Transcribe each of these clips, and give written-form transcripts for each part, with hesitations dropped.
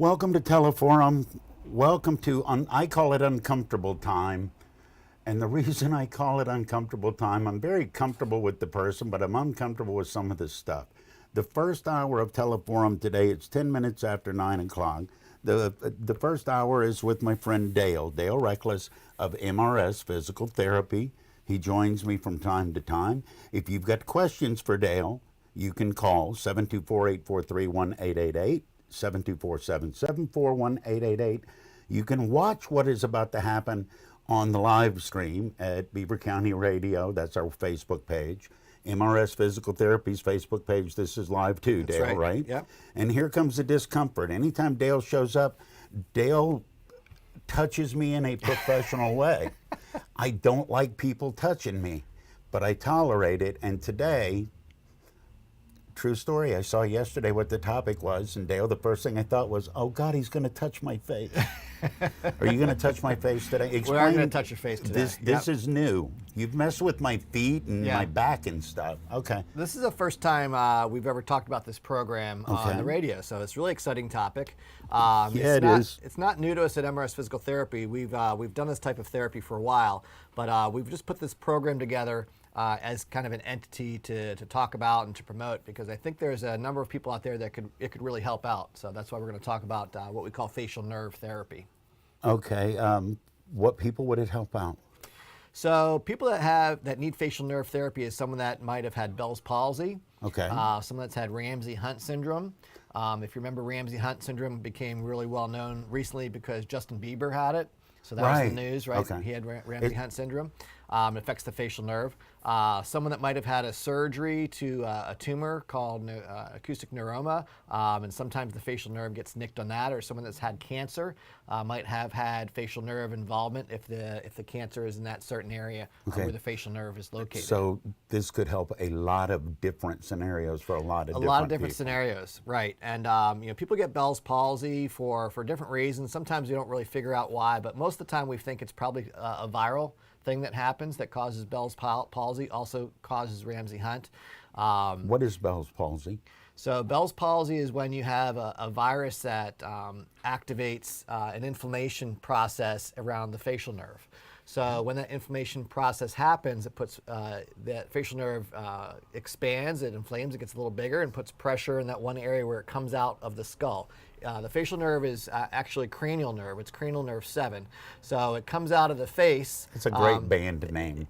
Welcome to Teleforum. Welcome to, I call it uncomfortable time. And the reason I call it uncomfortable time, I'm very comfortable with the person, but I'm uncomfortable with some of this stuff. The first hour of Teleforum today, it's 10 minutes after 9 o'clock. The first hour is with my friend Dale Reckless of MRS Physical Therapy. He joins me from time to time. If you've got questions for Dale, you can call 724-843-1888. 724-774-1888. You can watch what is about to happen on the live stream at Beaver County Radio. That's our Facebook page. MRS Physical Therapy's Facebook page. This is live too, That's Dale, right? Yep. And here comes the discomfort. Anytime Dale shows up, Dale touches me in a professional way. I don't like people touching me, but I tolerate it. And today, true story, I saw yesterday what the topic was, and Dale, the first thing I thought was, oh God, he's going to touch my face. Are you going to touch my face today? We are going to touch your face today. This is new. You've messed with my feet and my back and stuff. Okay. This is the first time we've ever talked about this program on the radio, so it's a really exciting topic. It is. It's not new to us at MRS Physical Therapy. We've done this type of therapy for a while, but we've just put this program together as kind of an entity to talk about and to promote, because I think there's a number of people out there that it could really help out. So that's why we're going to talk about what we call facial nerve therapy. Okay. What people would it help out? So people that need facial nerve therapy is someone that might have had Bell's palsy. Okay. Someone that's had Ramsay-Hunt syndrome. If you remember, Ramsay-Hunt syndrome became really well known recently because Justin Bieber had it. So that was the news, right? Okay. He had Ramsay-Hunt syndrome. It affects the facial nerve. Someone that might have had a surgery to a tumor called acoustic neuroma, and sometimes the facial nerve gets nicked on that. Or someone that's had cancer might have had facial nerve involvement if the cancer is in that certain area where the facial nerve is located. So this could help a lot of different scenarios for a lot of different people. Scenarios, right? And people get Bell's palsy for different reasons. Sometimes we don't really figure out why, but most of the time we think it's probably a viral thing that happens that causes Bell's palsy, also causes Ramsay-Hunt. What is Bell's palsy? So Bell's palsy is when you have a virus that activates an inflammation process around the facial nerve. So when that inflammation process happens, it puts that facial nerve expands, it inflames, it gets a little bigger, and puts pressure in that one area where it comes out of the skull. The facial nerve is actually cranial nerve. It's cranial nerve 7. So it comes out of the face. It's a great band name.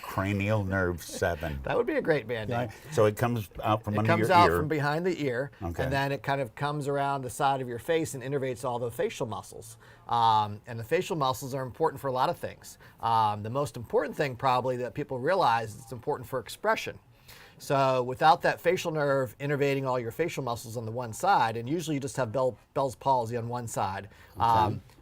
Cranial nerve 7. That would be a great band name. So it comes out from under your ear. It comes out from behind the ear, and then it kind of comes around the side of your face and innervates all the facial muscles. And the facial muscles are important for a lot of things. The most important thing probably that people realize is it's important for expression. So without that facial nerve innervating all your facial muscles on the one side, and usually you just have Bell's palsy on one side.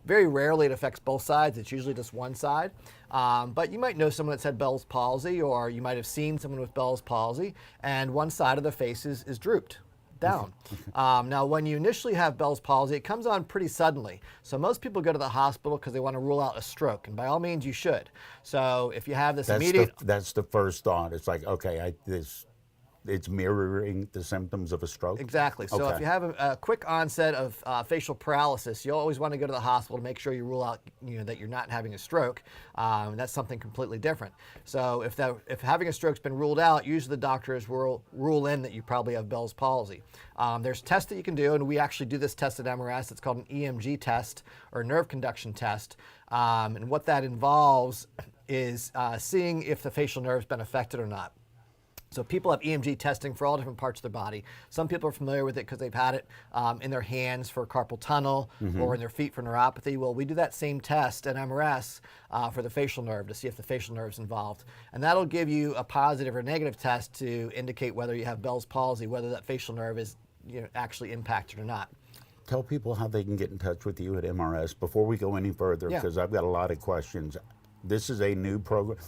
Very rarely it affects both sides. It's usually just one side. But you might know someone that's had Bell's palsy, or you might have seen someone with Bell's palsy, and one side of the face is drooped down. Now, when you initially have Bell's palsy, it comes on pretty suddenly. So most people go to the hospital because they want to rule out a stroke, and by all means, you should. So if you have this that's the first thought. It's like, okay, it's mirroring the symptoms of a stroke. Exactly. So if you have a quick onset of facial paralysis, you always want to go to the hospital to make sure you rule out, that you're not having a stroke. That's something completely different. So if having a stroke's been ruled out, usually the doctors will rule in that you probably have Bell's palsy. There's tests that you can do, and we actually do this test at MRS. It's called an EMG test, or nerve conduction test. And what that involves is seeing if the facial nerve's been affected or not. So people have EMG testing for all different parts of their body. Some people are familiar with it because they've had it in their hands for carpal tunnel or in their feet for neuropathy. Well, we do that same test at MRS for the facial nerve to see if the facial nerve's involved. And that'll give you a positive or negative test to indicate whether you have Bell's palsy, whether that facial nerve is actually impacted or not. Tell people how they can get in touch with you at MRS before we go any further, because I've got a lot of questions. This is a new program.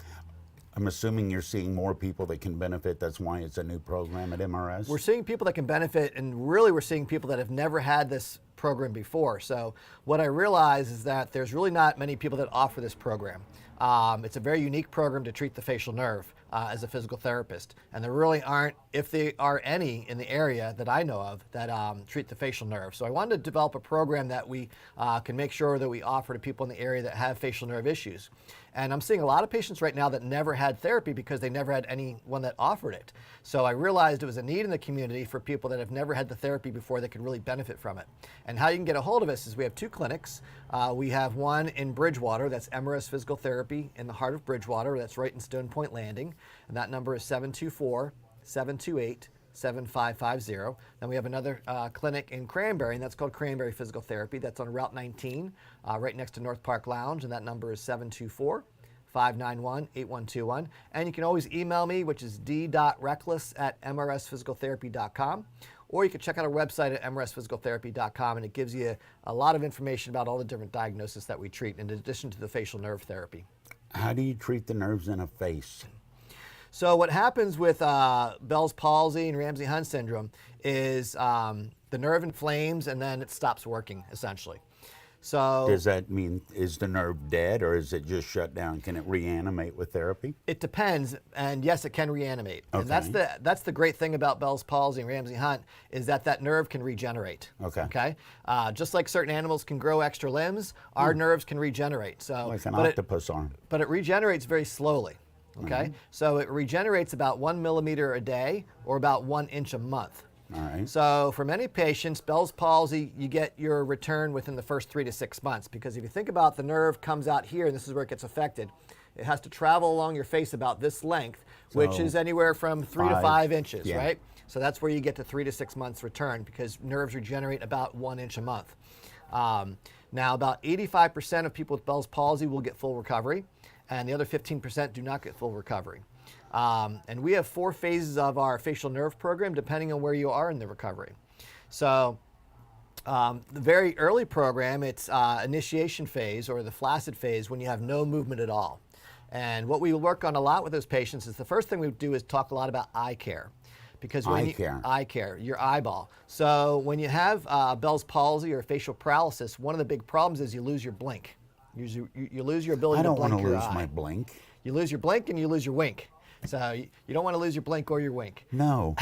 I'm assuming you're seeing more people that can benefit. That's why it's a new program at MRS. We're seeing people that can benefit, and really we're seeing people that have never had this program before. So what I realized is that there's really not many people that offer this program. It's a very unique program to treat the facial nerve as a physical therapist. And there really aren't, if there are any in the area that I know of, that treat the facial nerve. So I wanted to develop a program that we can make sure that we offer to people in the area that have facial nerve issues. And I'm seeing a lot of patients right now that never had therapy because they never had anyone that offered it. So I realized it was a need in the community for people that have never had the therapy before that could really benefit from it. And how you can get a hold of us is we have 2 clinics. We have one in Bridgewater, that's MRS Physical Therapy in the heart of Bridgewater. That's right in Stone Point Landing. And that number is 724-728-7550. Then we have another clinic in Cranberry, and that's called Cranberry Physical Therapy. That's on Route 19, right next to North Park Lounge, and that number is 724-591-8121. And you can always email me, which is d.reckless@mrsphysicaltherapy.com. Or you can check out our website at mrsphysicaltherapy.com, and it gives you a lot of information about all the different diagnoses that we treat, in addition to the facial nerve therapy. How do you treat the nerves in a face? So what happens with Bell's palsy and Ramsay-Hunt syndrome is the nerve inflames and then it stops working, essentially. So Does that mean, is the nerve dead, or is it just shut down? Can it reanimate with therapy? it depends, and yes, it can reanimate. Okay. And that's the great thing about Bell's palsy and Ramsay-Hunt is that nerve can regenerate. Okay. Okay. Just like certain animals can grow extra limbs, our nerves can regenerate. So Like an but octopus arm. but it regenerates very slowly. Okay. So it regenerates about 1 millimeter a day, or about 1 inch a month. All right. So for many patients, Bell's palsy, you get your return within the first 3 to 6 months, because if you think about the nerve comes out here, and this is where it gets affected, it has to travel along your face about this length, which So is anywhere from 3 to 5 inches, yeah. right? So that's where you get to 3 to 6 months return, because nerves regenerate about 1 inch a month. Now, about 85% of people with Bell's palsy will get full recovery, and the other 15% do not get full recovery. And we have 4 phases of our facial nerve program, depending on where you are in the recovery. So the very early program, it's initiation phase, or the flaccid phase, when you have no movement at all. And what we work on a lot with those patients is, the first thing we do is talk a lot about eye care. Because when eye care, your eyeball. So when you have Bell's palsy or facial paralysis, one of the big problems is you lose your blink. You lose your ability to blink your eye. I don't want to lose my blink. You lose your blink and you lose your wink. So you don't want to lose your blink or your wink. No.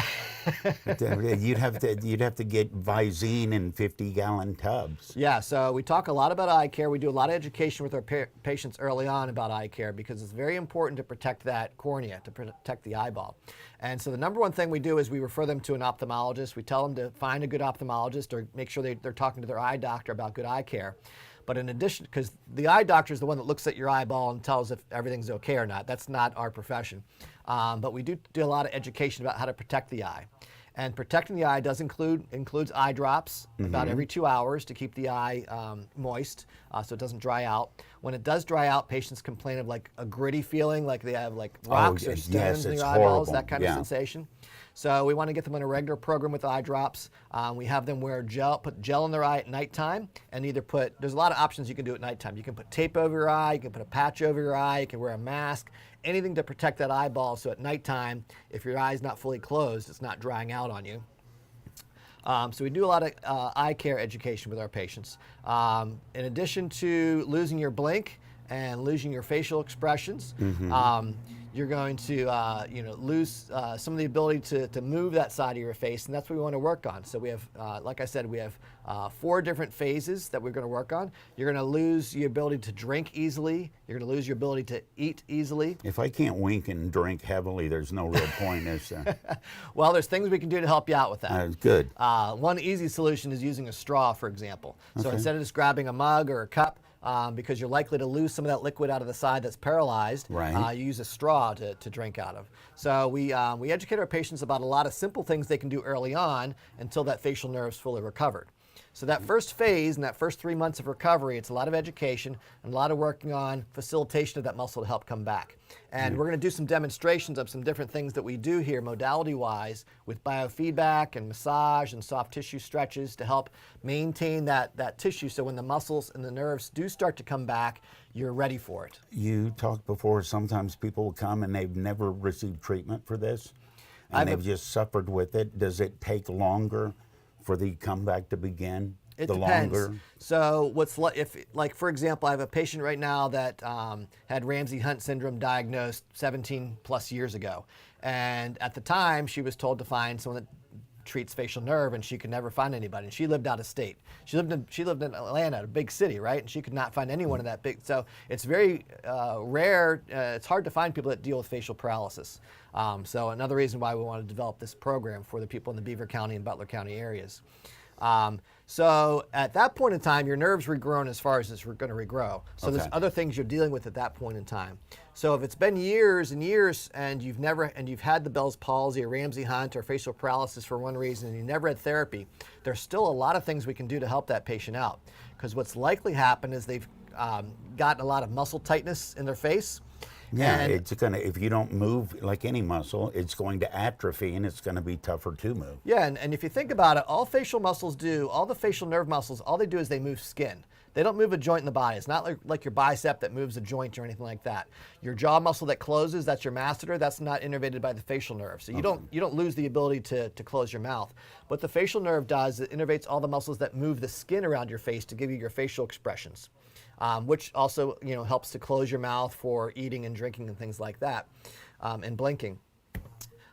you'd have to get Visine in 50-gallon tubs. Yeah, so we talk a lot about eye care. We do a lot of education with our patients early on about eye care, because it's very important to protect that cornea, to protect the eyeball. And so the number one thing we do is we refer them to an ophthalmologist. We tell them to find a good ophthalmologist, or make sure they're talking to their eye doctor about good eye care. But in addition, because the eye doctor is the one that looks at your eyeball and tells if everything's okay or not. That's not our profession. But we do a lot of education about how to protect the eye. And protecting the eye includes eye drops about every 2 hours to keep the eye moist, so it doesn't dry out. When it does dry out, patients complain of like a gritty feeling, like they have like rocks or stones in their eyeballs, that kind of sensation. So we want to get them on a regular program with eye drops. We have them put gel in their eye at nighttime, and there's a lot of options you can do at nighttime. You can put tape over your eye, you can put a patch over your eye, you can wear a mask, anything to protect that eyeball, so at nighttime, if your eye's not fully closed, it's not drying out on you. So we do a lot of eye care education with our patients. In addition to losing your blink and losing your facial expressions, you're going to lose some of the ability to move that side of your face, and that's what we want to work on. So we have, like I said, we have 4 different phases that we're going to work on. You're going to lose your ability to drink easily. You're going to lose your ability to eat easily. If I can't wink and drink heavily, there's no real point, is there? Well, there's things we can do to help you out with that. Good. One easy solution is using a straw, for example. So instead of just grabbing a mug or a cup, because you're likely to lose some of that liquid out of the side that's paralyzed, you use a straw to drink out of. So we educate our patients about a lot of simple things they can do early on until that facial nerve's fully recovered. So that first phase and that first 3 months of recovery, it's a lot of education and a lot of working on facilitation of that muscle to help come back. And we're going to do some demonstrations of some different things that we do here modality-wise with biofeedback and massage and soft tissue stretches to help maintain that tissue, so when the muscles and the nerves do start to come back, you're ready for it. You talked before, sometimes people will come and they've never received treatment for this, and they've just suffered with it. Does it take longer for the comeback to begin? It the depends. longer? So if, like, for example, I have a patient right now that had Ramsay-Hunt syndrome diagnosed 17 plus years ago. And at the time, she was told to find someone that treats facial nerve, and she could never find anybody. And she lived out of state. She lived in Atlanta, a big city, right? And she could not find anyone in that big. So it's very rare. It's hard to find people that deal with facial paralysis. So another reason why we want to develop this program for the people in the Beaver County and Butler County areas. So at that point in time, your nerve's regrown as far as it's going to regrow. So there's other things you're dealing with at that point in time. So if it's been years and years and you've had the Bell's palsy or Ramsay-Hunt or facial paralysis for one reason and you never had therapy, there's still a lot of things we can do to help that patient out. Because what's likely happened is they've gotten a lot of muscle tightness in their face. Yeah, And it's gonna, if you don't move like any muscle, it's going to atrophy and it's gonna be tougher to move. Yeah, and if you think about it, all facial muscles do, all the facial nerve muscles, all they do is they move skin. They don't move a joint in the body. It's not like your bicep that moves a joint or anything like that. Your jaw muscle that closes, that's your masseter, that's not innervated by the facial nerve. So you don't lose the ability to close your mouth. What the facial nerve does, it innervates all the muscles that move the skin around your face to give you your facial expressions. Which also, helps to close your mouth for eating and drinking and things like that, and blinking.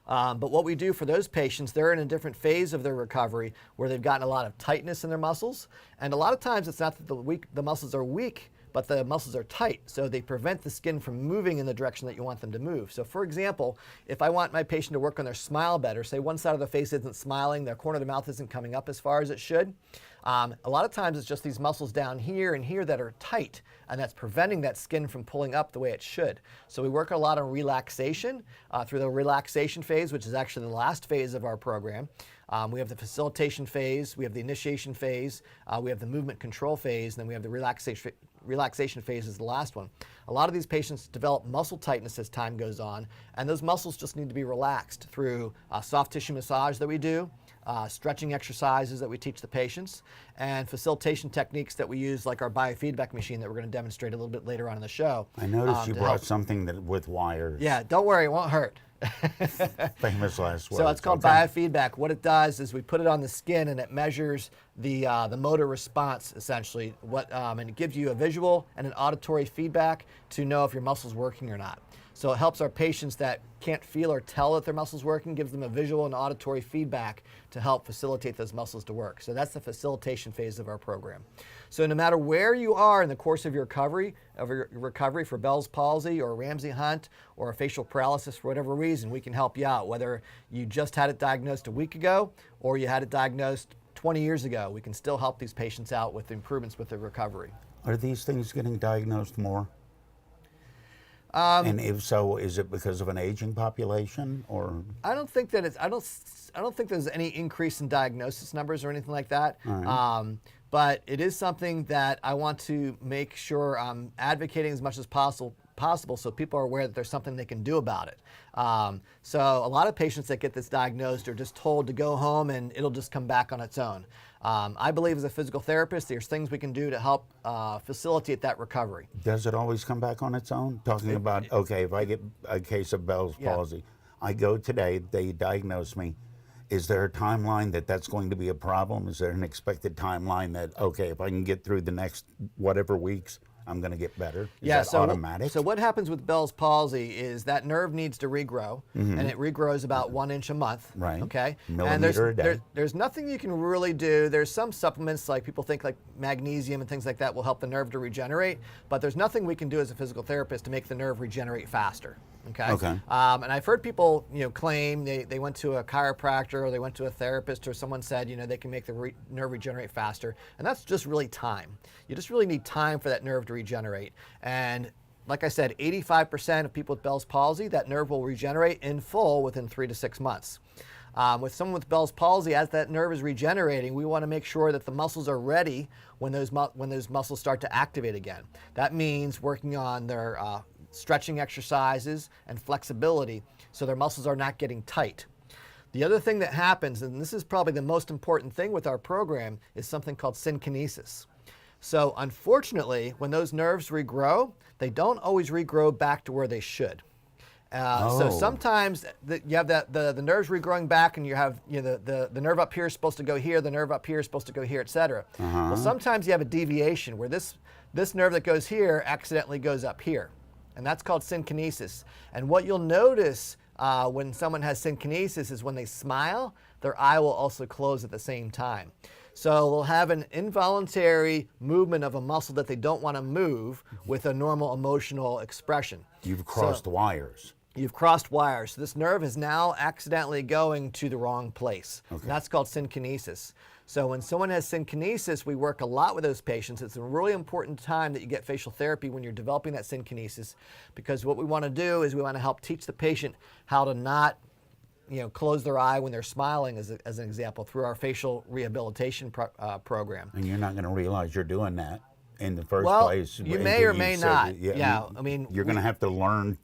But what we do for those patients, they're in a different phase of their recovery where they've gotten a lot of tightness in their muscles. And a lot of times it's not that the muscles are weak, but the muscles are tight. So they prevent the skin from moving in the direction that you want them to move. So for example, if I want my patient to work on their smile better, say one side of the face isn't smiling, their corner of the mouth isn't coming up as far as it should. A lot of times it's just these muscles down here and here that are tight, and that's preventing that skin from pulling up the way it should. So we work a lot on relaxation through the relaxation phase, which is actually the last phase of our program. We have the facilitation phase, we have the initiation phase, we have the movement control phase, and then we have the relaxation phase is the last one. A lot of these patients develop muscle tightness as time goes on, and those muscles just need to be relaxed through soft tissue massage that we do, stretching exercises that we teach the patients, and facilitation techniques that we use, like our biofeedback machine that we're going to demonstrate a little bit later on in the show. I noticed you brought something with wires. Yeah, don't worry, it won't hurt. Famous last words. So it's called biofeedback. What it does is we put it on the skin and it measures the motor response, essentially, and it gives you a visual and an auditory feedback to know if your muscle's working or not. So it helps our patients that can't feel or tell that their muscle's working, gives them a visual and auditory feedback to help facilitate those muscles to work. So that's the facilitation phase of our program. So no matter where you are in the course of your recovery for Bell's palsy or Ramsay-Hunt or facial paralysis for whatever reason, we can help you out. Whether you just had it diagnosed a week ago or you had it diagnosed 20 years ago, we can still help these patients out with improvements with their recovery. Are these things getting diagnosed more? And if so, is it because of an aging population, or? I don't think that I don't think there's any increase in diagnosis numbers or anything like that. Right. But it is something that I want to make sure I'm advocating as much as possible so people are aware that there's something they can do about it. So a lot of patients that get this diagnosed are just told to go home and it'll just come back on its own. I believe as a physical therapist, there's things we can do to help facilitate that recovery. Does it always come back on its own? Talking about, okay, if I get a case of Bell's palsy, I go today, they diagnose me. Is there a timeline that's going to be a problem? Is there an expected timeline that, okay, if I can get through the next whatever weeks, I'm going to get better? Is that automatic? So what happens with Bell's palsy is that nerve needs to regrow, and it regrows about 1 inch a month. Right. Okay. Millimeter a day. There's nothing you can really do. There's some supplements, like people think like magnesium and things like that will help the nerve to regenerate, but there's nothing we can do as a physical therapist to make the nerve regenerate faster. Okay. And I've heard people, claim they went to a chiropractor or they went to a therapist or someone said, they can make the nerve regenerate faster, and that's just really time. You just really need time for that nerve to regenerate. And like I said, 85% of people with Bell's palsy, that nerve will regenerate in full within 3 to 6 months. With someone with Bell's palsy, as that nerve is regenerating, we want to make sure that the muscles are ready when those muscles start to activate again. That means working on their stretching exercises and flexibility so their muscles are not getting tight. The other thing that happens, and this is probably the most important thing with our program, is something called synkinesis. So unfortunately, when those nerves regrow, they don't always regrow back to where they should. So sometimes you have the nerves regrowing back, and you have the nerve up here is supposed to go here, the nerve up here is supposed to go here, etc. Well, sometimes you have a deviation where this nerve that goes here accidentally goes up here, and that's called synkinesis. And what you'll notice when someone has synkinesis is when they smile, their eye will also close at the same time. So they'll have an involuntary movement of a muscle that they don't want to move with a normal emotional expression. You've crossed wires. You've crossed wires. So this nerve is now accidentally going to the wrong place. Okay. And that's called synkinesis. So when someone has synkinesis, we work a lot with those patients. It's a really important time that you get facial therapy when you're developing that synkinesis, because what we want to do is we want to help teach the patient how to not close their eye when they're smiling, as an example, through our facial rehabilitation program. And you're not going to realize you're doing that in the first Well, place. you may or may not. I mean, you're going to have to learn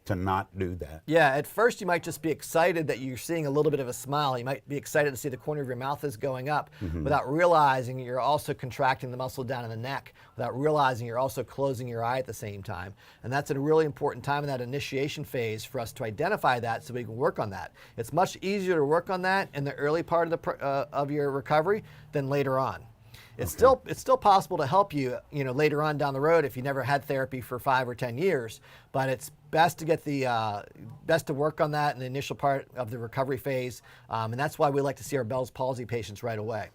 to not do that. Yeah, at first you might just be excited that you're seeing a little bit of a smile. You might be excited to see the corner of your mouth is going up without realizing you're also contracting the muscle down in the neck, without realizing you're also closing your eye at the same time. And that's a really important time in that initiation phase for us to identify that so we can work on that. It's much easier to work on that in the early part of your recovery than later on. It's still possible to help you, later on down the road if you never had therapy for 5 or 10 years. But it's best to get best to work on that in the initial part of the recovery phase, and that's why we like to see our Bell's palsy patients right away.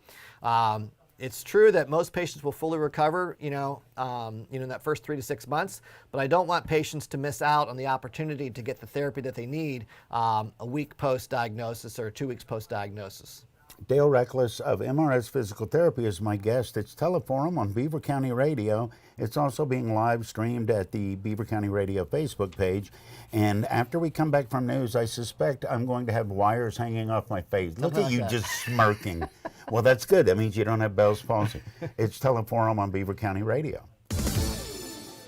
It's true that most patients will fully recover, in that first 3 to 6 months. But I don't want patients to miss out on the opportunity to get the therapy that they need a week post-diagnosis or 2 weeks post-diagnosis. Dale Reckless of MRS Physical Therapy is my guest. It's Teleforum on Beaver County Radio. It's also being live streamed at the Beaver County Radio Facebook page. And after we come back from news, I suspect I'm going to have wires hanging off my face. Look at you just smirking. Well, that's good. That means you don't have Bell's palsy. It's Teleforum on Beaver County Radio.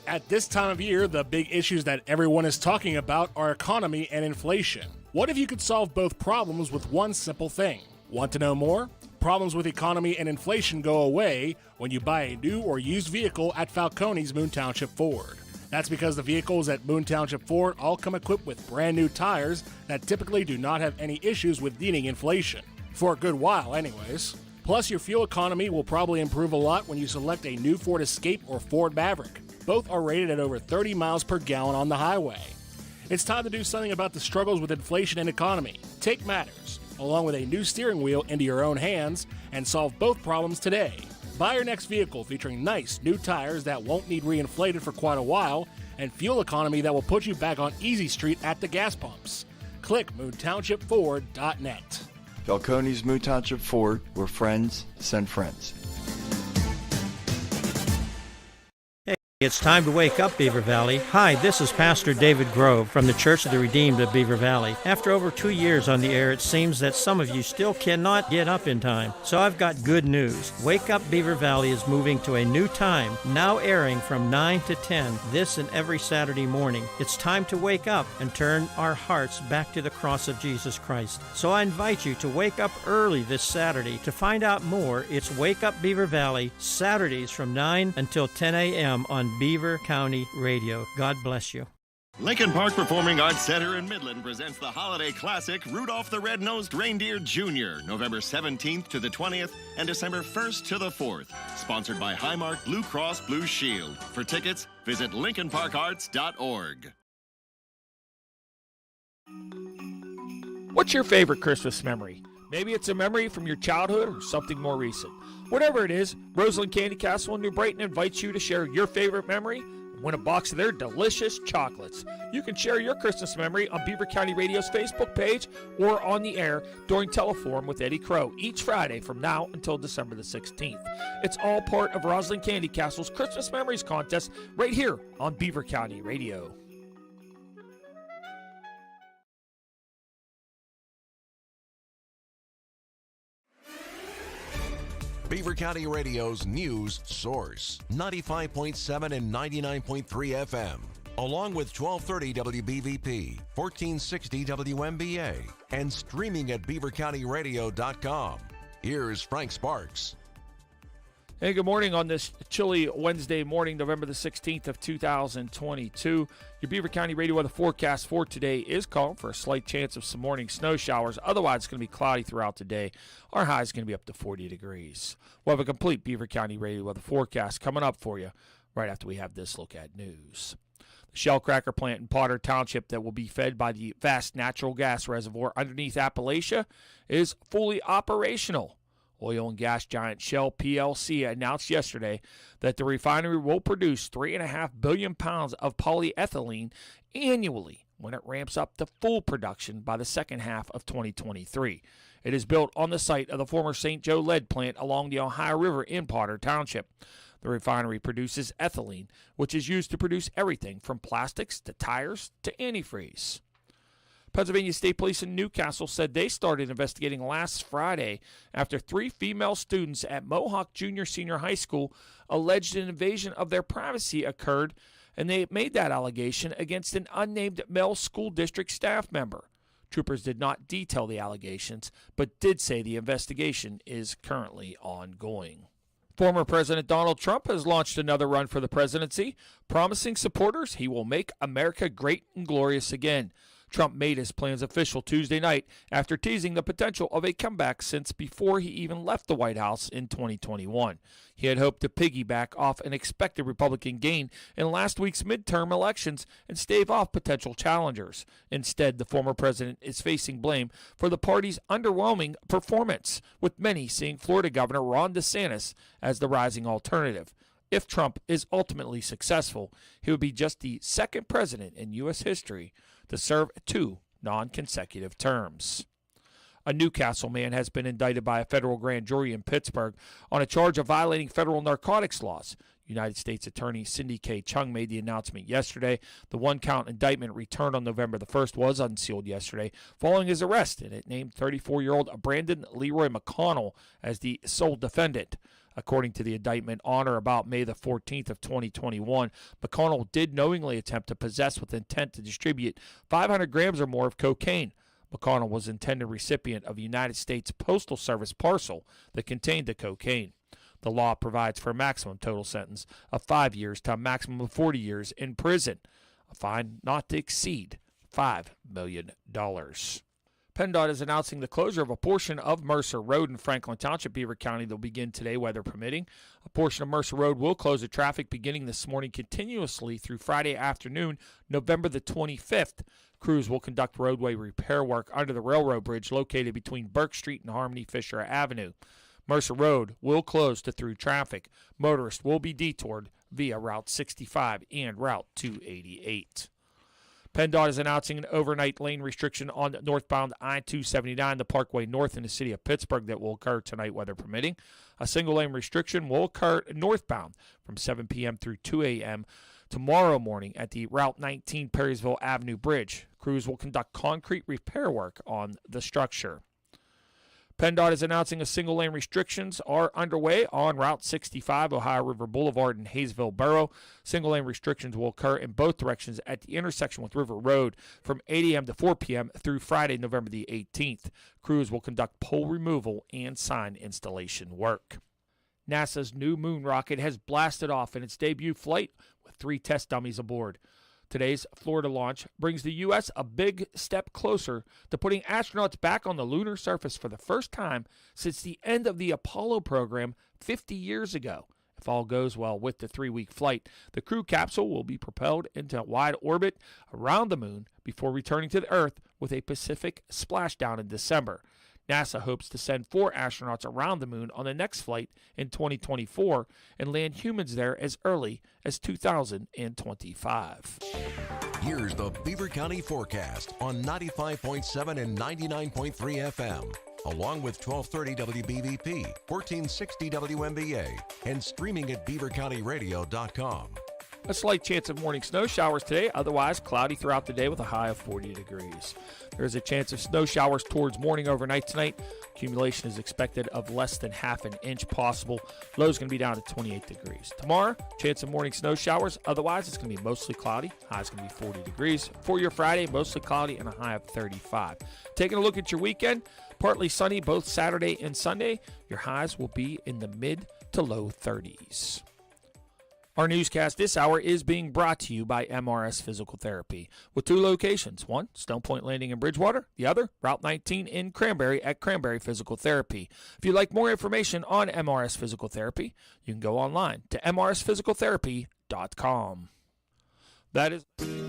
At this time of year, the big issues that everyone is talking about are economy and inflation. What if you could solve both problems with one simple thing? Want to know more? Problems with economy and inflation go away when you buy a new or used vehicle at Falcone's Moon Township Ford. That's because the vehicles at Moon Township Ford all come equipped with brand new tires that typically do not have any issues with beating inflation. For a good while, anyways. Plus, your fuel economy will probably improve a lot when you select a new Ford Escape or Ford Maverick. Both are rated at over 30 miles per gallon on the highway. It's time to do something about the struggles with inflation and economy. Take matters, along with a new steering wheel, into your own hands and solve both problems today. Buy your next vehicle featuring nice new tires that won't need reinflated for quite a while and fuel economy that will put you back on Easy Street at the gas pumps. Click moontownshipford.net. Falcone's Moon Township Ford, where friends send friends. It's time to wake up, Beaver Valley. Hi, this is Pastor David Grove from the Church of the Redeemed of Beaver Valley. After over 2 years on the air, it seems that some of you still cannot get up in time. So I've got good news. Wake Up Beaver Valley is moving to a new time, now airing from 9 to 10, this and every Saturday morning. It's time to wake up and turn our hearts back to the cross of Jesus Christ. So I invite you to wake up early this Saturday. To find out more, it's Wake Up Beaver Valley, Saturdays from 9 until 10 a.m. on Beaver County Radio. God bless you. Lincoln Park Performing Arts Center in Midland presents the holiday classic Rudolph the Red-Nosed Reindeer Jr., November 17th to the 20th and December 1st to the 4th. Sponsored by Highmark Blue Cross Blue Shield. For tickets, visit LincolnParkArts.org. What's your favorite Christmas memory? Maybe it's a memory from your childhood or something more recent. Whatever it is, Roseland Candy Castle in New Brighton invites you to share your favorite memory and win a box of their delicious chocolates. You can share your Christmas memory on Beaver County Radio's Facebook page or on the air during Teleforum with Eddie Crow each Friday from now until December the 16th. It's all part of Roseland Candy Castle's Christmas Memories Contest right here on Beaver County Radio. Beaver County Radio's news source, 95.7 and 99.3 FM, along with 1230 WBVP, 1460 WMBA, and streaming at beavercountyradio.com. Here's Frank Sparks. Hey, good morning on this chilly Wednesday morning, November the 16th of 2022. Your Beaver County Radio weather forecast for today is calling for a slight chance of some morning snow showers. Otherwise, it's going to be cloudy throughout the day. Our high is going to be up to 40 degrees. We'll have a complete Beaver County Radio weather forecast coming up for you right after we have this look at news. The Shellcracker plant in Potter Township that will be fed by the vast natural gas reservoir underneath Appalachia is fully operational. Oil and gas giant Shell PLC announced yesterday that the refinery will produce 3.5 billion pounds of polyethylene annually when it ramps up to full production by the second half of 2023. It is built on the site of the former St. Joe lead plant along the Ohio River in Potter Township. The refinery produces ethylene, which is used to produce everything from plastics to tires to antifreeze. Pennsylvania State Police in Newcastle said they started investigating last Friday after 3 female students at Mohawk Junior Senior High School alleged an invasion of their privacy occurred, and they made that allegation against an unnamed male school district staff member. Troopers did not detail the allegations, but did say the investigation is currently ongoing. Former President Donald Trump has launched another run for the presidency, promising supporters he will make America great and glorious again. Trump made his plans official Tuesday night after teasing the potential of a comeback since before he even left the White House in 2021. He had hoped to piggyback off an expected Republican gain in last week's midterm elections and stave off potential challengers. Instead, the former president is facing blame for the party's underwhelming performance, with many seeing Florida Governor Ron DeSantis as the rising alternative. If Trump is ultimately successful, he would be just the second president in U.S. history to serve 2 non-consecutive terms. A Newcastle man has been indicted by a federal grand jury in Pittsburgh on a charge of violating federal narcotics laws. United States Attorney Cindy K. Chung made the announcement yesterday. The 1-count indictment returned on November the 1st was unsealed yesterday following his arrest, and it named 34-year-old Brandon Leroy McConnell as the sole defendant. According to the indictment, on or about May the 14th of 2021, McConnell did knowingly attempt to possess with intent to distribute 500 grams or more of cocaine. McConnell was intended recipient of a United States Postal Service parcel that contained the cocaine. The law provides for a maximum total sentence of 5 years to a maximum of 40 years in prison, a fine not to exceed $5 million. PennDOT is announcing the closure of a portion of Mercer Road in Franklin Township, Beaver County, that will begin today, weather permitting. A portion of Mercer Road will close to traffic beginning this morning continuously through Friday afternoon, November the 25th. Crews will conduct roadway repair work under the railroad bridge located between Burke Street and Harmony Fisher Avenue. Mercer Road will close to through traffic. Motorists will be detoured via Route 65 and Route 288. PennDOT is announcing an overnight lane restriction on northbound I-279, the Parkway North in the city of Pittsburgh, that will occur tonight, weather permitting. A single-lane restriction will occur northbound from 7 p.m. through 2 a.m. tomorrow morning at the Route 19 Perrysville Avenue Bridge. Crews will conduct concrete repair work on the structure. PennDOT is announcing a single-lane restrictions are underway on Route 65, Ohio River Boulevard in Hayesville Borough. Single-lane restrictions will occur in both directions at the intersection with River Road from 8 a.m. to 4 p.m. through Friday, November the 18th. Crews will conduct pole removal and sign installation work. NASA's new moon rocket has blasted off in its debut flight with 3 test dummies aboard. Today's Florida launch brings the U.S. a big step closer to putting astronauts back on the lunar surface for the first time since the end of the Apollo program 50 years ago. If all goes well with the 3-week flight, the crew capsule will be propelled into a wide orbit around the moon before returning to the Earth with a Pacific splashdown in December. NASA hopes to send 4 astronauts around the moon on the next flight in 2024 and land humans there as early as 2025. Here's the Beaver County forecast on 95.7 and 99.3 FM, along with 1230 WBVP, 1460 WMBA, and streaming at beavercountyradio.com. A slight chance of morning snow showers today, otherwise cloudy throughout the day with a high of 40 degrees. There's a chance of snow showers towards morning overnight tonight. Accumulation is expected of less than half an inch possible. Low is going to be down to 28 degrees. Tomorrow, chance of morning snow showers. Otherwise, it's going to be mostly cloudy. High is going to be 40 degrees. For your Friday, mostly cloudy and a high of 35. Taking a look at your weekend, partly sunny both Saturday and Sunday. Your highs will be in the mid to low 30s. Our newscast this hour is being brought to you by MRS Physical Therapy, with 2 locations, one Stone Point Landing in Bridgewater, the other Route 19 in Cranberry at Cranberry Physical Therapy. If you'd like more information on MRS Physical Therapy, you can go online to mrsphysicaltherapy.com. That is...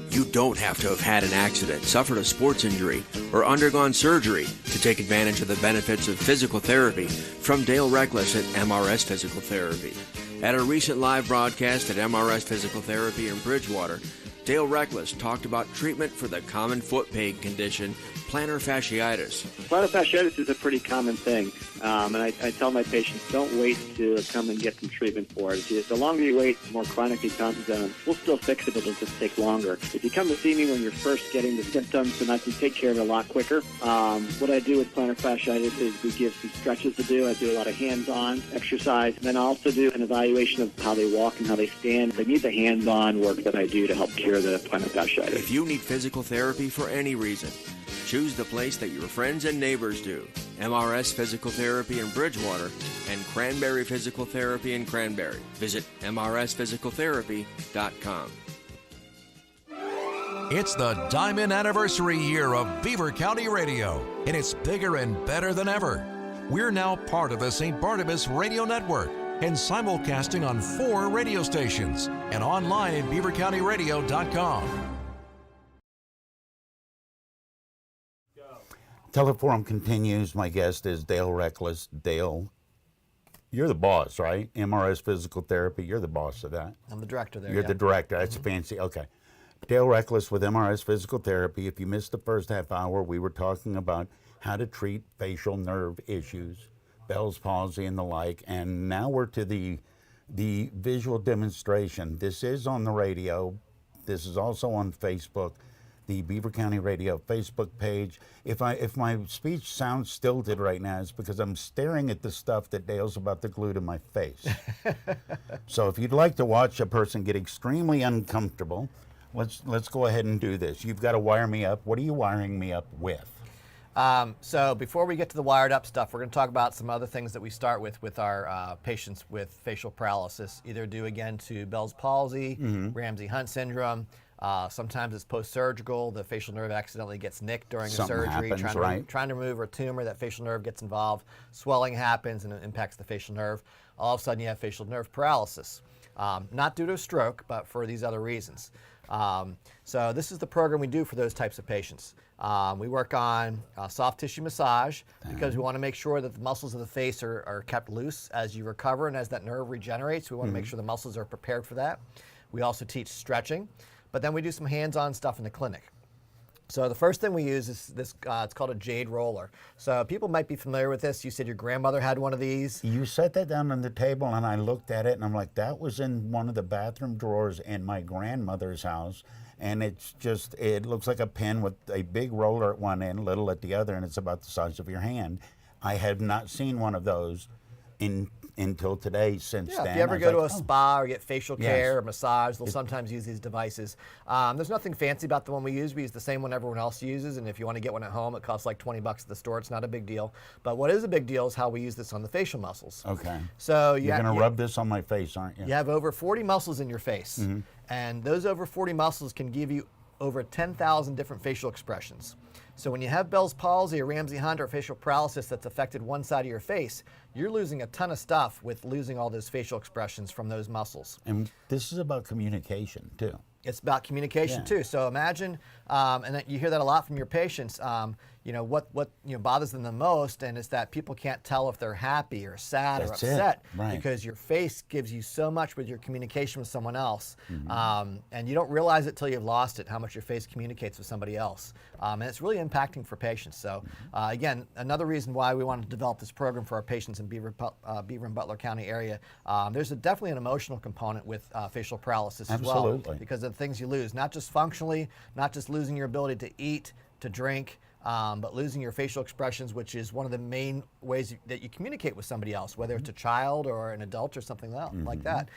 You don't have to have had an accident, suffered a sports injury, or undergone surgery to take advantage of the benefits of physical therapy from Dale Reckless at MRS Physical Therapy. At a recent live broadcast at MRS Physical Therapy in Bridgewater, Dale Reckless talked about treatment for the common foot pain condition, plantar fasciitis. Plantar fasciitis is a pretty common thing, and I tell my patients, don't wait to come and get some treatment for it. The longer you wait, the more chronic it becomes. We'll still fix it, but it'll just take longer. If you come to see me when you're first getting the symptoms, then I can take care of it a lot quicker. What I do with plantar fasciitis is we give some stretches to do. I do a lot of hands-on exercise, and then I also do an evaluation of how they walk and how they stand. They need the hands-on work that I do to help cure the plantar fasciitis. If you need physical therapy for any reason, choose the place that your friends and neighbors do. MRS Physical Therapy in Bridgewater and Cranberry Physical Therapy in Cranberry. Visit mrsphysicaltherapy.com. It's the diamond anniversary year of Beaver County Radio, and it's bigger and better than ever. We're now part of the St. Barnabas Radio Network and simulcasting on 4 radio stations and online at beavercountyradio.com. Teleforum continues. My guest is Dale Reckless. Dale, you're the boss, right? MRS Physical Therapy, you're the boss of that. I'm the director there. You're the director. That's fancy. Okay. Dale Reckless with MRS Physical Therapy. If you missed the first half hour, we were talking about how to treat facial nerve issues, Bell's palsy and the like, and now we're to the visual demonstration. This is on the radio. This is also on Facebook, the Beaver County Radio Facebook page. If my speech sounds stilted right now, it's because I'm staring at the stuff that Dale's about to glue to my face. So if you'd like to watch a person get extremely uncomfortable, let's go ahead and do this. You've got to wire me up. What are you wiring me up with? So before we get to the wired up stuff, we're going to talk about some other things that we start with our patients with facial paralysis, either due again to Bell's palsy, Ramsay-Hunt syndrome. Sometimes it's post-surgical. The facial nerve accidentally gets nicked during Something a surgery. happens, Trying to remove a tumor, that facial nerve gets involved. Swelling happens and it impacts the facial nerve. All of a sudden you have facial nerve paralysis. Not due to a stroke, but for these other reasons. So this is the program we do for those types of patients. We work on soft tissue massage because we want to make sure that the muscles of the face are kept loose as you recover and as that nerve regenerates. We want to make sure the muscles are prepared for that. We also teach stretching, but then we do some hands-on stuff in the clinic. So the first thing we use is this, it's called a jade roller. So people might be familiar with this. You said your grandmother had one of these. You set that down on the table and I looked at it and I'm like, that was in one of the bathroom drawers in my grandmother's house. And it looks like a pen with a big roller at one end, little at the other, and it's about the size of your hand. I have not seen one of those until today since then. If you ever go to a spa or get facial care or massage, they'll sometimes use these devices. There's nothing fancy about the one we use. We use the same one everyone else uses, and if you want to get one at home, it costs like $20 at the store. It's not a big deal. But what is a big deal is how we use this on the facial muscles. Okay. So you're going to rub this on my face, aren't you? You have over 40 muscles in your face, and those over 40 muscles can give you over 10,000 different facial expressions. So when you have Bell's palsy or Ramsay-Hunt or facial paralysis that's affected one side of your face, you're losing a ton of stuff with losing all those facial expressions from those muscles. And this is about communication too. It's about communication too. So imagine, and you hear that a lot from your patients. What bothers them the most, and it's that people can't tell if they're happy or sad or upset because your face gives you so much with your communication with someone else, and you don't realize it till you've lost it, how much your face communicates with somebody else, and it's really impacting for patients. So again, another reason why we wanted to develop this program for our patients in Beaver and Butler County area. There's definitely an emotional component with facial paralysis as well, because of the things you lose, not just functionally, not just losing your ability to eat, to drink, but losing your facial expressions, which is one of the main ways that you communicate with somebody else, whether it's a child or an adult or something like that.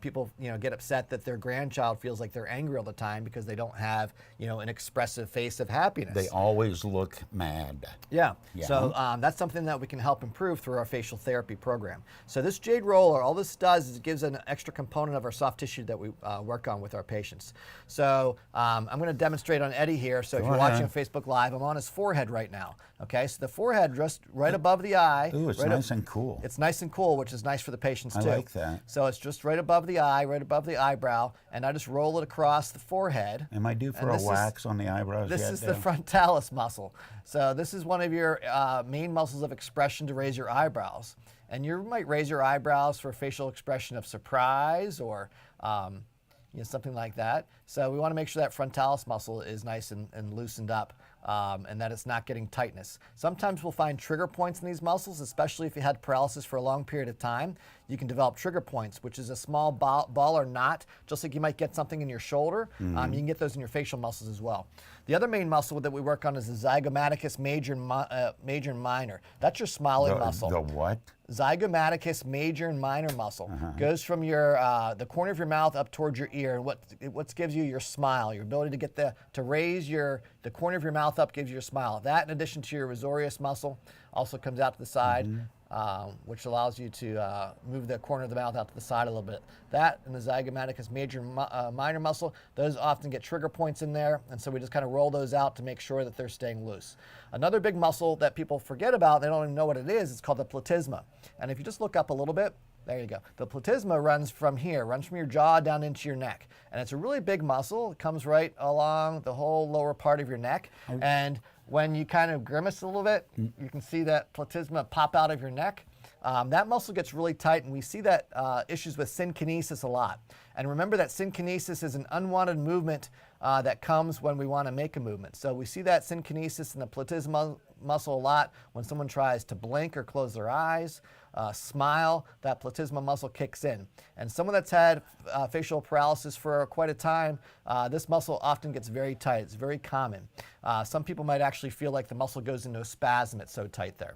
People get upset that their grandchild feels like they're angry all the time because they don't have an expressive face of happiness. They always look mad. Yeah. Yeah. So that's something that we can help improve through our facial therapy program. So this jade roller, all this does is it gives an extra component of our soft tissue that we work on with our patients. So I'm going to demonstrate on Eddie here. So if you're watching on Facebook Live, I'm on his forehead right now. Okay, so the forehead just right above the eye. Ooh, it's nice and cool. It's nice and cool, which is nice for the patients too. I like that. So it's just right above the eye, right above the eyebrow, and I just roll it across the forehead. Am I due for a wax on the eyebrows yet? This is the frontalis muscle. So this is one of your main muscles of expression to raise your eyebrows. And you might raise your eyebrows for facial expression of surprise or something like that. So we want to make sure that frontalis muscle is nice and loosened up and that it's not getting tightness. Sometimes we'll find trigger points in these muscles, especially if you had paralysis for a long period of time. You can develop trigger points, which is a small ball or knot, just like you might get something in your shoulder. You can get those in your facial muscles as well. The other main muscle that we work on is the zygomaticus major and minor. That's your smiling muscle. The what? Zygomaticus major and minor muscle goes from your the corner of your mouth up towards your ear, and what gives you your smile, your ability to get to raise the corner of your mouth up gives you your smile. That, in addition to your risorius muscle, also comes out to the side, which allows you to move the corner of the mouth out to the side a little bit. That and the zygomaticus major and minor muscle, those often get trigger points in there, and so we just kind of roll those out to make sure that they're staying loose. Another big muscle that people forget about, they don't even know what it is, it's called the platysma. And if you just look up a little bit, there you go. The platysma runs from here, runs from your jaw down into your neck. And it's a really big muscle. It comes right along the whole lower part of your neck. And when you kind of grimace a little bit, you can see that platysma pop out of your neck. That muscle gets really tight, and we see that issues with synkinesis a lot. And remember that synkinesis is an unwanted movement that comes when we want to make a movement. So we see that synkinesis in the platysma muscle a lot when someone tries to blink or close their eyes, smile, that platysma muscle kicks in. And someone that's had facial paralysis for quite a time, this muscle often gets very tight. It's very common. Some people might actually feel like the muscle goes into a spasm. It's so tight there.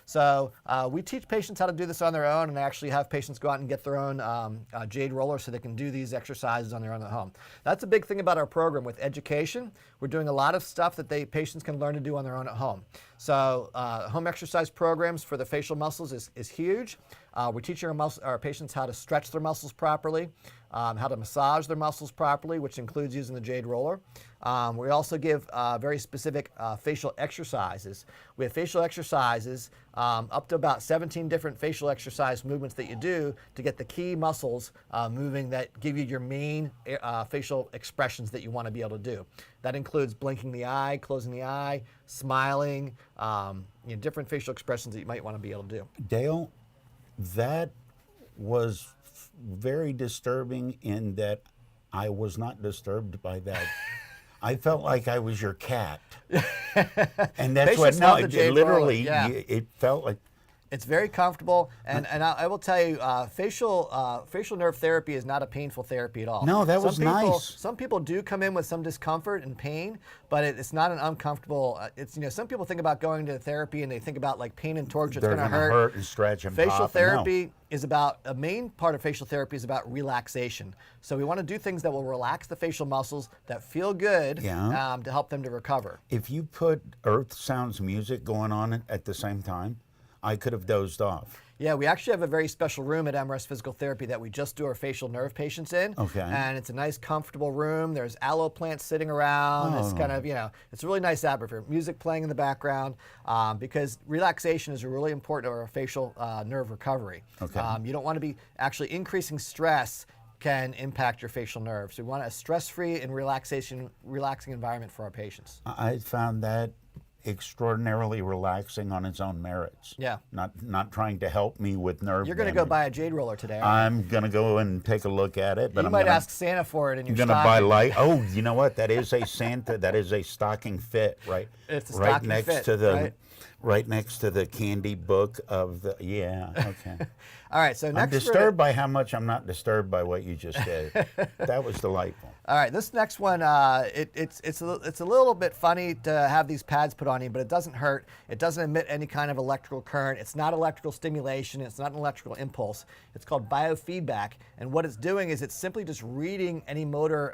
So we teach patients how to do this on their own, and actually have patients go out and get their own jade roller so they can do these exercises on their own at home. That's a big thing about our program with education. We're doing a lot of stuff that patients can learn to do on their own at home. So home exercise programs for the facial muscles is huge. We're teaching our patients how to stretch their muscles properly, how to massage their muscles properly, which includes using the jade roller. We also give very specific facial exercises. We have facial exercises, up to about 17 different facial exercise movements that you do to get the key muscles moving that give you your main facial expressions that you want to be able to do. That includes blinking the eye, closing the eye, smiling, different facial expressions that you might want to be able to do. Dale, that was very disturbing in that I was not disturbed by that. I felt like I was your cat. And that's what, no, it literally, it felt like. It's very comfortable, and I will tell you, facial nerve therapy is not a painful therapy at all. No, that was nice. Some people do come in with some discomfort and pain, but it's not an uncomfortable. Some people think about going to therapy and they think about like pain and torture. It's going to hurt and stretch and facial pop. Therapy is about a main part of facial therapy is about relaxation. So we want to do things that will relax the facial muscles that feel good to help them to recover. If you put earth sounds music going on at the same time, I could have dozed off. Yeah, we actually have a very special room at MRS Physical Therapy that we just do our facial nerve patients in. Okay. And it's a nice, comfortable room. There's aloe plants sitting around. It's kind of, it's a really nice atmosphere. Music playing in the background because relaxation is really important to our facial nerve recovery. Okay. You don't want to be actually increasing stress can impact your facial nerves. So we want a stress-free and relaxing environment for our patients. I found that extraordinarily relaxing on its own merits. Yeah. Not trying to help me with nerve You're going to go buy a jade roller today, I'm going to go and take a look at it. But you might ask Santa for it in your stocking. I'm going to buy light. Oh, you know what? That is a Santa. That is a stocking fit, right? It's a right stocking next fit, to the. right? right next to the candy book of the, yeah, okay. All right, so next I'm disturbed by how much I'm not disturbed by what you just did. That was delightful. All right, this next one, it's a little bit funny to have these pads put on you, but it doesn't hurt. It doesn't emit any kind of electrical current. It's not electrical stimulation. It's not an electrical impulse. It's called biofeedback, and what it's doing is it's simply just reading any motor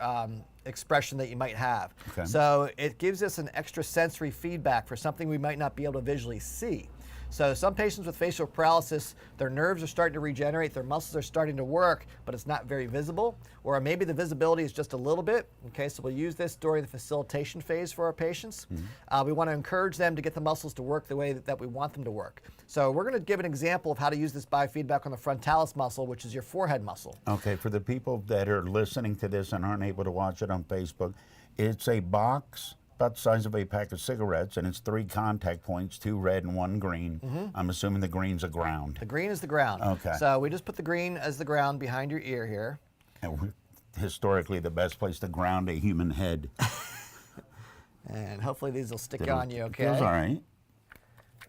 expression that you might have. Okay. So it gives us an extra sensory feedback for something we might not be able to visually see. So some patients with facial paralysis, their nerves are starting to regenerate, their muscles are starting to work, but it's not very visible, or maybe the visibility is just a little bit. Okay, so we'll use this during the facilitation phase for our patients. We want to encourage them to get the muscles to work the way that we want them to work. So we're going to give an example of how to use this biofeedback on the frontalis muscle, which is your forehead muscle. Okay, for the people that are listening to this and aren't able to watch it on Facebook, it's a box about the size of a pack of cigarettes, and it's 3 contact points, 2 red and 1 green. I'm assuming the green's a ground. The green is the ground. Okay. So we just put the green as the ground behind your ear here. And historically, the best place to ground a human head. And hopefully these will stick on you, okay? Feels all right.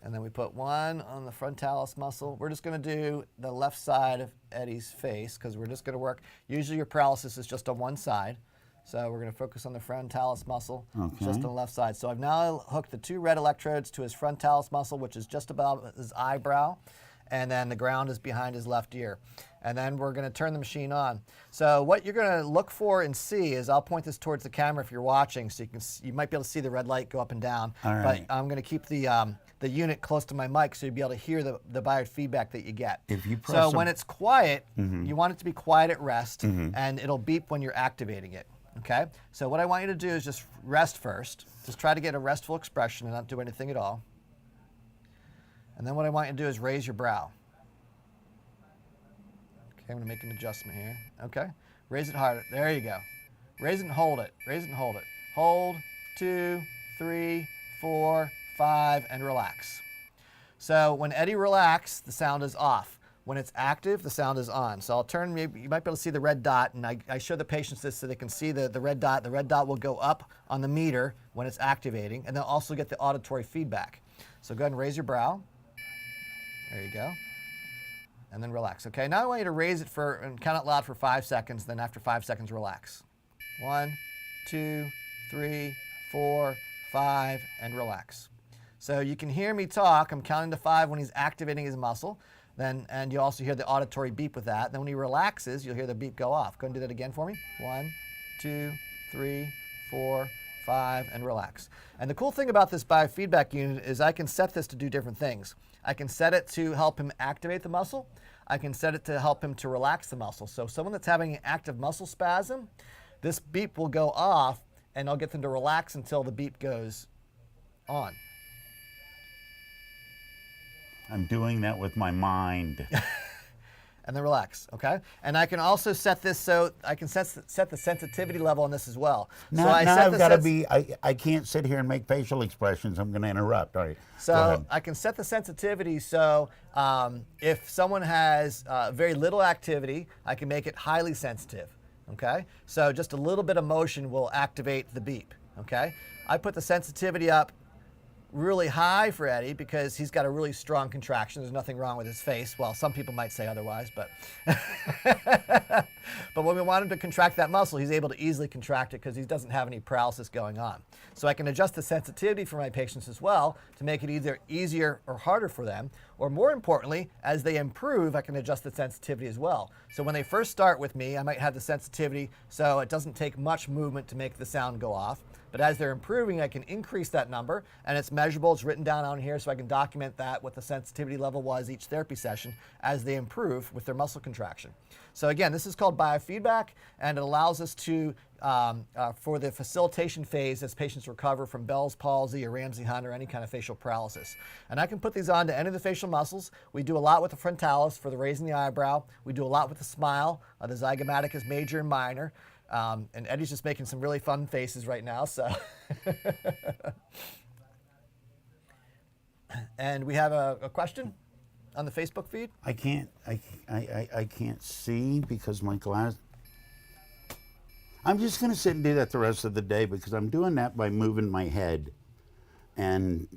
And then we put 1 on the frontalis muscle. We're just going to do the left side of Eddie's face because we're just going to work. Usually your paralysis is just on one side. So we're going to focus on the frontalis muscle, just on the left side. So I've now hooked the 2 red electrodes to his frontalis muscle, which is just above his eyebrow, and then the ground is behind his left ear. And then we're going to turn the machine on. So what you're going to look for and see is, I'll point this towards the camera if you're watching, so you might be able to see the red light go up and down. All right. But I'm going to keep the unit close to my mic so you'll be able to hear the biofeedback that you get. If you press so when it's quiet, you want it to be quiet at rest, and it'll beep when you're activating it. Okay, so what I want you to do is just rest first. Just try to get a restful expression and not do anything at all. And then what I want you to do is raise your brow. Okay, I'm going to make an adjustment here. Okay, raise it harder. There you go. Raise it and hold it. Raise it and hold it. Hold, 2, 3, 4, 5, and relax. So when Eddie relaxes, the sound is off. When it's active, the sound is on. So I'll turn, maybe you might be able to see the red dot, and I show the patients this so they can see the red dot. The red dot will go up on the meter when it's activating, and they'll also get the auditory feedback. So go ahead and raise your brow. There you go. And then relax. Okay, now I want you to raise it and count out loud for 5 seconds, then after 5 seconds, relax. 1, 2, 3, 4, 5, and relax. So you can hear me talk. I'm counting to 5 when he's activating his muscle. And you also hear the auditory beep with that. Then when he relaxes, you'll hear the beep go off. Go and do that again for me. 1, 2, 3, 4, 5, and relax. And the cool thing about this biofeedback unit is I can set this to do different things. I can set it to help him activate the muscle. I can set it to help him to relax the muscle. So someone that's having an active muscle spasm, this beep will go off, and I'll get them to relax until the beep goes on. I'm doing that with my mind. And then relax, okay? And I can also set this so I can set the sensitivity level on this as well. Now, I've got to be, I can't sit here and make facial expressions. I'm going to interrupt. All right. So I can set the sensitivity so if someone has very little activity, I can make it highly sensitive, okay? So just a little bit of motion will activate the beep, okay? I put the sensitivity up really high for Eddie because he's got a really strong contraction. There's nothing wrong with his face. Well, some people might say otherwise, but but when we want him to contract that muscle, he's able to easily contract it because he doesn't have any paralysis going on. So I can adjust the sensitivity for my patients as well to make it either easier or harder for them, or more importantly, as they improve, I can adjust the sensitivity as well. So when they first start with me, I might have the sensitivity so it doesn't take much movement to make the sound go off. But as they're improving, I can increase that number, and it's measurable. It's written down on here so I can document that, what the sensitivity level was each therapy session as they improve with their muscle contraction. So again, this is called biofeedback, and it allows us to, for the facilitation phase as patients recover from Bell's palsy or Ramsay Hunt or any kind of facial paralysis. And I can put these on to any of the facial muscles. We do a lot with the frontalis for the raising the eyebrow. We do a lot with the smile. The zygomatic is major and minor. And Eddie's just making some really fun faces right now, so. And we have a question on the Facebook feed. I can't see because my glass. I'm just going to sit and do that the rest of the day because I'm doing that by moving my head. And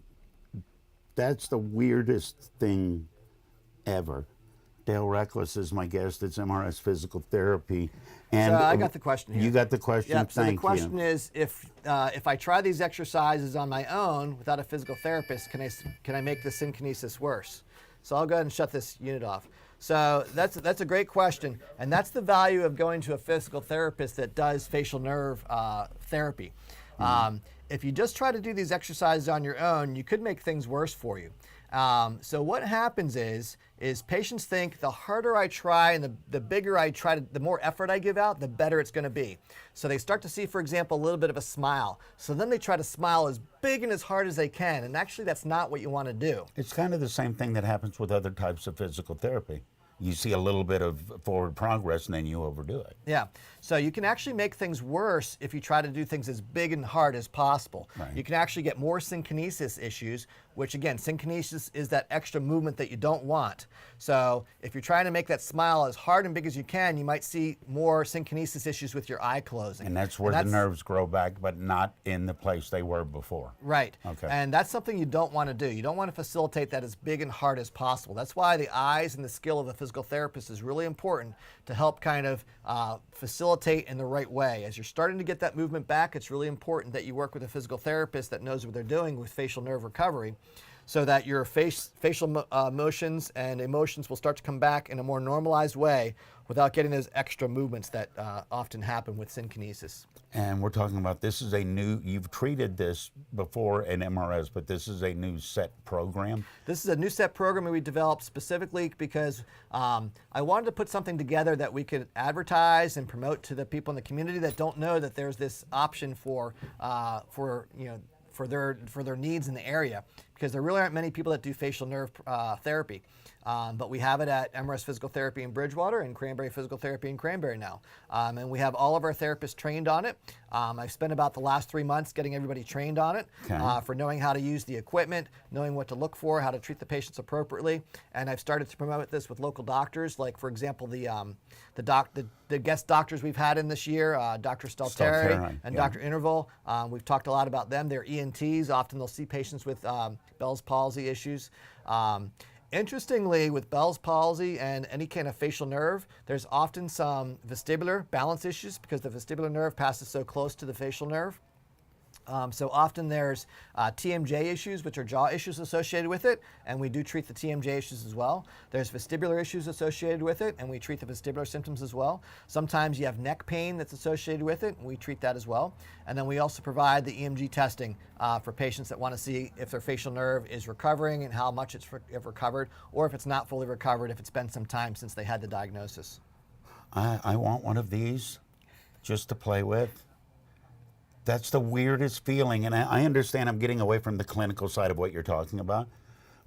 That's the weirdest thing ever. Dale Reckless is my guest. It's MRS Physical Therapy. And so I got the question here. You got the question? Yep, so Thank the question you. is, if I try these exercises on my own without a physical therapist, can I make the synkinesis worse? So I'll go ahead and shut this unit off. So that's a great question, and that's the value of going to a physical therapist that does facial nerve therapy. If you just try to do these exercises on your own, you could make things worse for you. So what happens is patients think the harder I try and the bigger I try, the more effort I give out, the better it's going to be. So they start to see, for example, a little bit of a smile. So then they try to smile as big and as hard as they can, and actually that's not what you want to do. It's kind of the same thing that happens with other types of physical therapy. You see a little bit of forward progress and then you overdo it. Yeah, so you can actually make things worse if you try to do things as big and hard as possible. Right. You can actually get more synkinesis issues, which again, synkinesis is that extra movement that you don't want. So if you're trying to make that smile as hard and big as you can, you might see more synkinesis issues with your eye closing. And that's where the nerves grow back, but not in the place they were before. Right. Okay. And that's something you don't want to do. You don't want to facilitate that as big and hard as possible. That's why the eyes and the skill of the physical therapist is really important to help kind of facilitate in the right way. As you're starting to get that movement back, it's really important that you work with a physical therapist that knows what they're doing with facial nerve recovery, so that your facial motions and emotions will start to come back in a more normalized way without getting those extra movements that often happen with synkinesis. And we're talking about, this is a new, you've treated this before in MRS, but this is a new set program? This is a new set program that we developed specifically because I wanted to put something together that we could advertise and promote to the people in the community that don't know that there's this option for their needs in the area, because there really aren't many people that do facial nerve therapy. But we have it at MRS Physical Therapy in Bridgewater and Cranberry Physical Therapy in Cranberry now. And we have all of our therapists trained on it. I've spent about the last 3 months getting everybody trained on it, for knowing how to use the equipment, knowing what to look for, how to treat the patients appropriately. And I've started to promote this with local doctors, like for example, the guest doctors we've had in this year, Dr. Stelteri and Dr. Interval. We've talked a lot about them. They're ENTs. Often they'll see patients with Bell's palsy issues. Interestingly, with Bell's palsy and any kind of facial nerve, there's often some vestibular balance issues because the vestibular nerve passes so close to the facial nerve. So often there's TMJ issues, which are jaw issues associated with it, and we do treat the TMJ issues as well. There's vestibular issues associated with it, and we treat the vestibular symptoms as well. Sometimes you have neck pain that's associated with it, and we treat that as well. And then we also provide the EMG testing for patients that want to see if their facial nerve is recovering and how much it's recovered, or if it's not fully recovered, if it's been some time since they had the diagnosis. I want one of these just to play with. That's the weirdest feeling, and I understand I'm getting away from the clinical side of what you're talking about,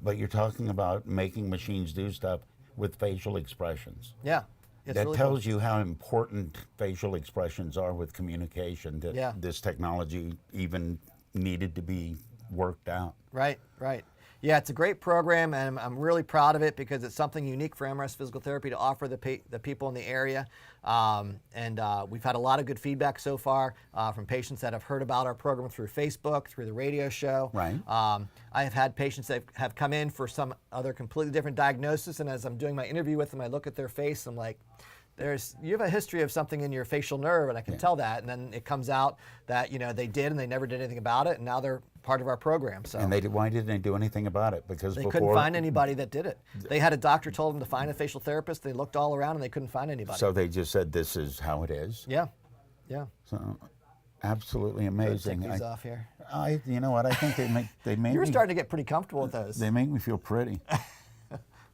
but you're talking about making machines do stuff with facial expressions. Yeah. That really tells you how important facial expressions are with communication, that Yeah. this technology even needed to be worked out. Right, right. Yeah, it's a great program, and I'm really proud of it because it's something unique for MRS Physical Therapy to offer the people in the area. We've had a lot of good feedback so far from patients that have heard about our program through Facebook, through the radio show. Right. I have had patients that have come in for some other completely different diagnosis, and as I'm doing my interview with them, I look at their face, I'm like, you have a history of something in your facial nerve, and I can tell that. And then it comes out that they did, and they never did anything about it, and now they're part of our program. So. And why didn't they do anything about it? Because they couldn't find anybody that did it. They had a doctor told them to find a facial therapist. They looked all around, and they couldn't find anybody. So they just said, "This is how it is." Yeah, yeah. So, absolutely amazing. Take these off here. You know what? I think they make. You were starting to get pretty comfortable with those. They make me feel pretty.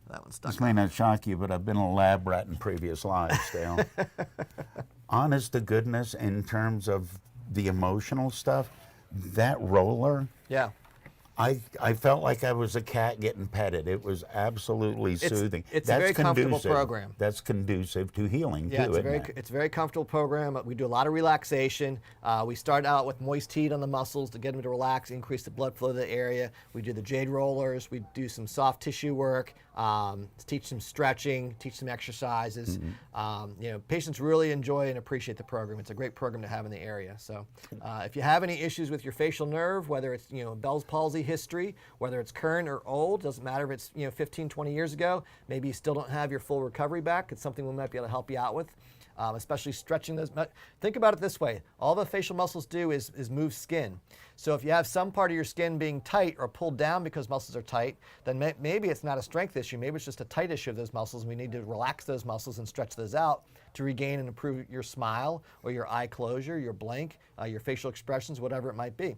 That one's stuck. This may not shock you, but I've been a lab rat in previous lives, Dale. Honest to goodness, in terms of the emotional stuff, that roller, yeah, I felt like I was a cat getting petted. It was absolutely soothing. It's a very comfortable program. That's conducive to healing, yeah, too, it's a very comfortable program. We do a lot of relaxation. We start out with moist heat on the muscles to get them to relax, increase the blood flow to the area. We do the jade rollers. We do some soft tissue work, teach some stretching, teach some exercises. Patients really enjoy and appreciate the program. It's a great program to have in the area. So if you have any issues with your facial nerve, whether it's Bell's palsy history, whether it's current or old, doesn't matter if it's 15, 20 years ago, maybe you still don't have your full recovery back. It's something we might be able to help you out with. Especially stretching those. Think about it this way. All the facial muscles do is move skin. So if you have some part of your skin being tight or pulled down because muscles are tight, then maybe it's not a strength issue. Maybe it's just a tight issue of those muscles, and we need to relax those muscles and stretch those out to regain and improve your smile or your eye closure, your blink, your facial expressions, whatever it might be.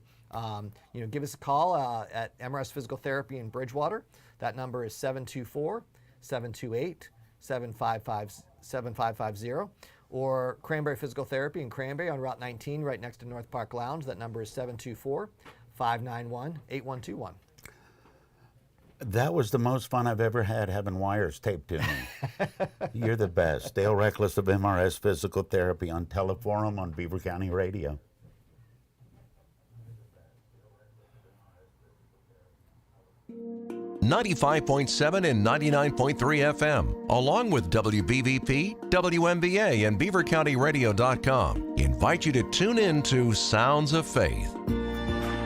Give us a call at MRS Physical Therapy in Bridgewater. That number is 724-728-7550, or Cranberry Physical Therapy in Cranberry on Route 19 right next to North Park Lounge. That number is 724-591-8121. That was the most fun I've ever had having wires taped to me. You're the best. Dale Reckless of MRS Physical Therapy on Teleforum on Beaver County Radio. .7 and 99.3 FM, along with WBVP, WMBA, and BeaverCountyRadio.com, invite you to tune in to Sounds of Faith.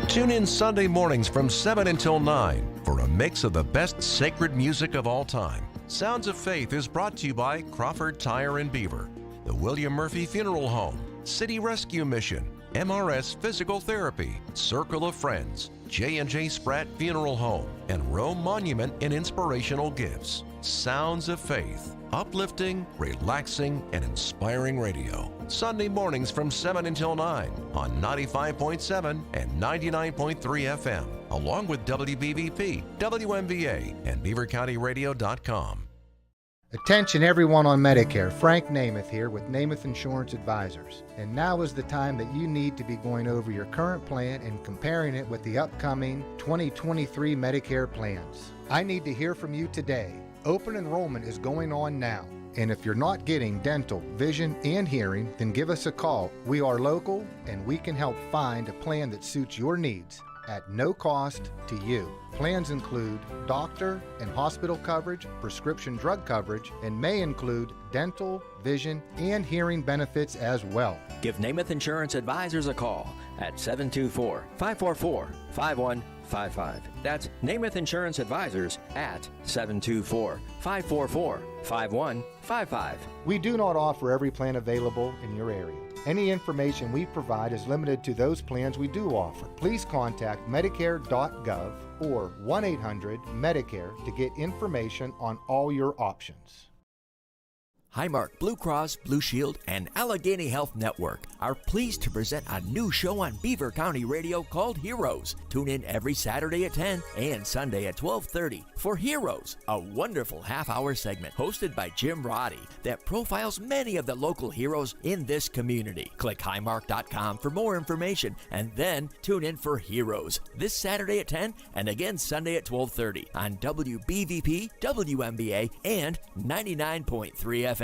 Tune in Sunday mornings from 7 until 9 for a mix of the best sacred music of all time. Sounds of Faith is brought to you by Crawford Tire in Beaver, the William Murphy Funeral Home, City Rescue Mission, MRS Physical Therapy, Circle of Friends, J&J Spratt Funeral Home, and Rome Monument and Inspirational Gifts. Sounds of Faith, uplifting, relaxing, and inspiring radio. Sunday mornings from 7 until 9 on 95.7 and 99.3 FM, along with WBVP, WMBA, and BeaverCountyRadio.com. Attention everyone on Medicare, Frank Namath here with Namath Insurance Advisors. And now is the time that you need to be going over your current plan and comparing it with the upcoming 2023 Medicare plans. I need to hear from you today. Open enrollment is going on now. And if you're not getting dental, vision, and hearing, then give us a call. We are local and we can help find a plan that suits your needs at no cost to you. Plans include doctor and hospital coverage, prescription drug coverage, and may include dental, vision, and hearing benefits as well. Give Namath Insurance Advisors a call at 724-544-5155. That's Namath Insurance Advisors at 724-544-5155. We do not offer every plan available in your area. Any information we provide is limited to those plans we do offer. Please contact Medicare.gov or 1-800-MEDICARE to get information on all your options. Highmark Blue Cross, Blue Shield, and Allegheny Health Network are pleased to present a new show on Beaver County Radio called Heroes. Tune in every Saturday at 10 and Sunday at 12:30 for Heroes, a wonderful half-hour segment hosted by Jim Roddy that profiles many of the local heroes in this community. Click highmark.com for more information and then tune in for Heroes this Saturday at 10 and again Sunday at 12:30 on WBVP, WMBA, and 99.3 FM.